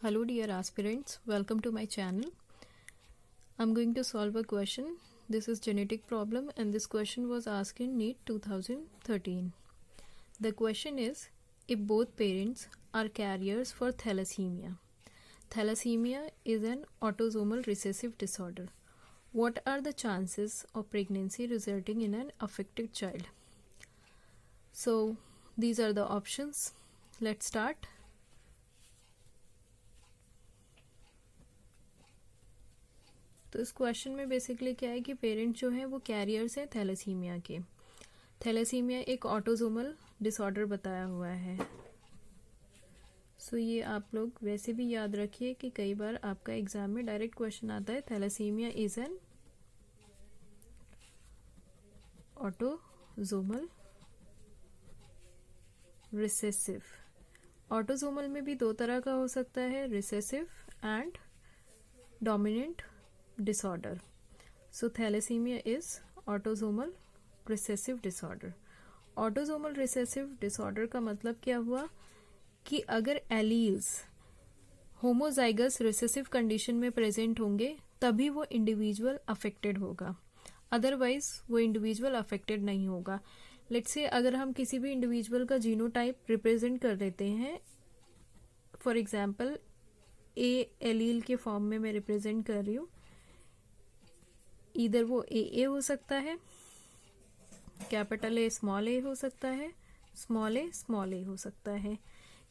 Hello dear aspirants, welcome to my channel. I'm going to solve a question. This is genetic problem and this question was asked in NEET 2013. The question is, if both parents are carriers for thalassemia. Thalassemia is an autosomal recessive disorder. What are the chances of pregnancy resulting in an affected child? So these are the options. Let's start. तो इस question में basically क्या है कि parents जो हैं वो carriers हैं थैलेसीमिया के. थैलेसीमिया एक ऑटोसोमल डिसऑर्डर बताया हुआ है. सो ये आप लोग वैसे भी याद रखिए कि कई बार आपका एग्जाम में डायरेक्ट क्वेश्चन आता है thalassemia is an autosomal recessive. Autosomal में भी दो तरह का हो सकता है, recessive and dominant disorder. So thalassemia is autosomal recessive disorder. Autosomal recessive disorder का मतलब क्या हुआ कि अगर एलील्स होमोजाइगस रिसेसिव कंडीशन में प्रेजेंट होंगे तभी वो इंडिविजुअल अफेक्टेड होगा, अदरवाइज वो इंडिविजुअल अफेक्टेड नहीं होगा. लेट्स से अगर हम किसी भी इंडिविजुअल का जीनोटाइप रिप्रेजेंट कर देते हैं, फॉर एग्जाम्पल ए एलील के फॉर्म में मैं रिप्रेजेंट कर रही हूँ, इधर वो ए हो सकता है, कैपिटल ए हो सकता है, स्मॉल ए हो सकता है.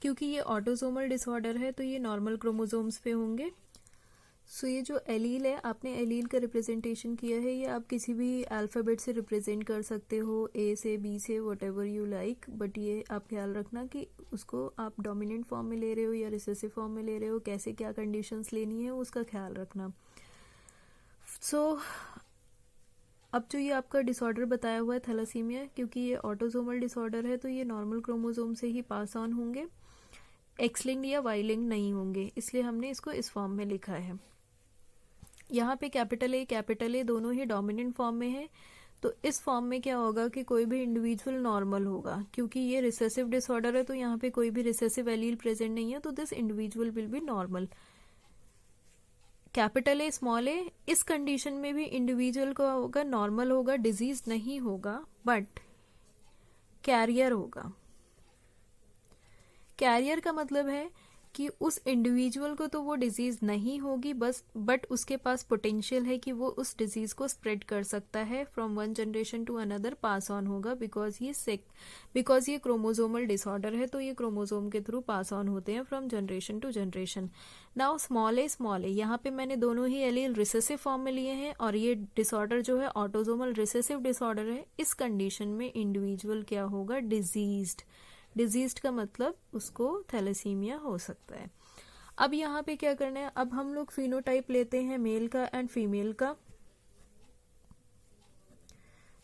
क्योंकि ये ऑटोसोमल डिसऑर्डर है तो ये नॉर्मल क्रोमोसोम्स पे होंगे. सो ये जो एलील है, आपने एलील का रिप्रेजेंटेशन किया है, ये आप किसी भी अल्फ़ाबेट से रिप्रेजेंट कर सकते हो, ए से बी से, what ever you like. But ये आप ख्याल रखना कि उसको आप डोमिनेंट फॉर्म में ले रहे हो या रिसेसिव फॉर्म में ले रहे हो, कैसे क्या कंडीशंस लेनी है उसका ख्याल रखना. सो अब जो ये आपका डिसऑर्डर बताया हुआ है थैलेसीमिया, क्योंकि ये ऑटोसोमल डिसऑर्डर है तो ये नॉर्मल क्रोमोसोम से ही पास ऑन होंगे, एक्स लिंक्ड या वाई लिंक्ड नहीं होंगे, इसलिए हमने इसको इस फॉर्म में लिखा है. यहाँ पे कैपिटल ए दोनों ही डोमिनेंट फॉर्म में है. तो इस फॉर्म में क्या होगा कि कोई भी इंडिविजुअल नॉर्मल होगा. क्योंकि ये रिसेसिव डिसऑर्डर है तो यहाँ पे कोई भी रिसेसिव एलील प्रेजेंट नहीं है, तो this individual will be normal. Capital A small A, इस कंडीशन में भी इंडिविजुअल का होगा, नॉर्मल होगा, डिजीज नहीं होगा, बट कैरियर होगा. कैरियर का मतलब है कि उस इंडिविजुअल को तो वो डिजीज नहीं होगी बस, बट उसके पास पोटेंशियल है कि वो उस डिजीज को स्प्रेड कर सकता है, from one generation to another pass on होगा. बिकॉज ये क्रोमोसोमल डिसऑर्डर है तो ये क्रोमोसोम के थ्रू पास ऑन होते हैं from generation to generation. Now small A, यहाँ पे मैंने दोनों ही एलील रिसेसिव फॉर्म में लिए हैं और ये डिसऑर्डर जो है ऑटोसोमल रिसेसिव डिसऑर्डर है. इस कंडीशन में इंडिविजुअल क्या होगा, डिजीज्ड का मतलब उसको थैलेसीमिया हो सकता है. अब यहाँ पे क्या करना है, अब हम लोग फिनोटाइप लेते हैं मेल का एंड फीमेल का.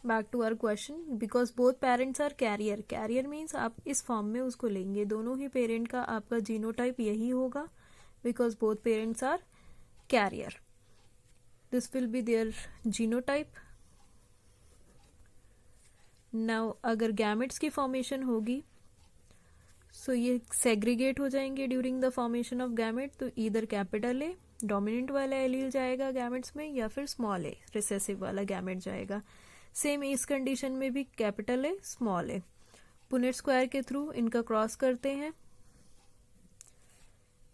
Back to our question, because both parents are carrier means आप इस फॉर्म में उसको लेंगे, दोनों ही पेरेंट का आपका जीनोटाइप यही होगा, because both parents are carrier. This will be their genotype. Now अगर गैमेट्स की फॉर्मेशन होगी सो ये सेग्रीगेट हो जाएंगे during the formation of gamete. तो इधर कैपिटल ए डोमिनेंट वाला एलील जाएगा गैमेट्स में, या फिर स्मॉल ए रिसेसिव वाला गैमेट जाएगा. सेम इस कंडीशन में भी capital A small A. Punnett square के थ्रू इनका क्रॉस करते हैं.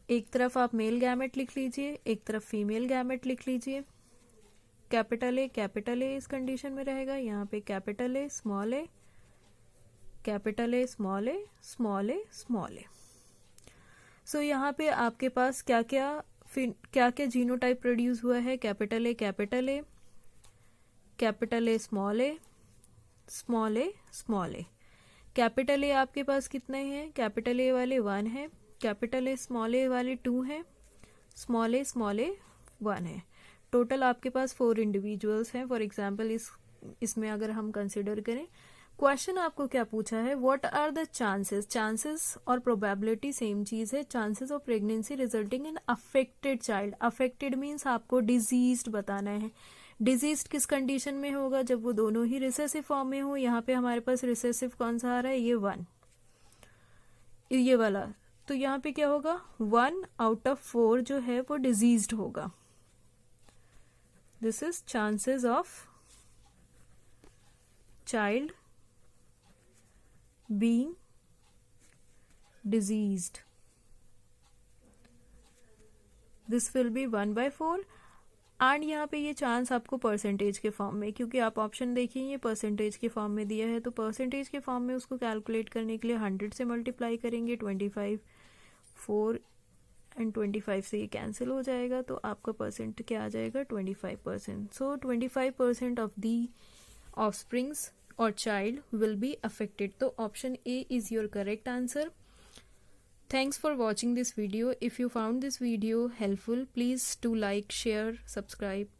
एक तरफ आप मेल गैमेट लिख लीजिए, एक तरफ फीमेल गैमेट लिख लीजिए. कैपिटल ए इस कंडीशन में रहेगा, यहाँ पे capital A small A, capital A small A, small A small A. So यहाँ पे आपके पास क्या क्या जीनोटाइप प्रोड्यूस हुआ है, capital A capital A, capital A small A, small A small A. Capital ए आपके पास कितने हैं, कैपिटल ए वाले 1 है, कैपिटल ए स्मॉल ए वाले 2 है, स्मॉल ए 1 है. टोटल आपके पास 4 इंडिविजुअल्स हैं. फॉर एग्जाम्पल इसमें अगर हम कंसिडर करें, क्वेश्चन आपको क्या पूछा है, व्हाट आर द चांसेस और प्रोबेबिलिटी सेम चीज है, chances of pregnancy resulting in affected child. Affected means आपको डिजीज्ड बताना है. डिजीज्ड किस कंडीशन में होगा, जब वो दोनों ही रिसेसिव फॉर्म में हो. यहाँ पे हमारे पास रिसेसिव कौन सा आ रहा है, ये 1, ये वाला तो यहाँ पे क्या होगा, 1/4 जो है वो डिजीज्ड होगा. This is chances of child being diseased. This will be 1/4. And यहाँ पे ये चांस आपको परसेंटेज के फॉर्म में, क्योंकि आप ऑप्शन देखिए ये परसेंटेज के फॉर्म में दिया है, तो परसेंटेज के फॉर्म में उसको कैलकुलेट करने के लिए 100 से मल्टीप्लाई करेंगे. 25, 4 एंड 25 से ये कैंसिल हो जाएगा, तो आपका परसेंट क्या आ जाएगा, 25%. सो 25% ऑफ दी ऑफस्प्रिंग्स और चाइल्ड विल बी अफेक्टेड. तो option A is your correct answer. Thanks for watching this video. If you found this video helpful, please do like, share, subscribe.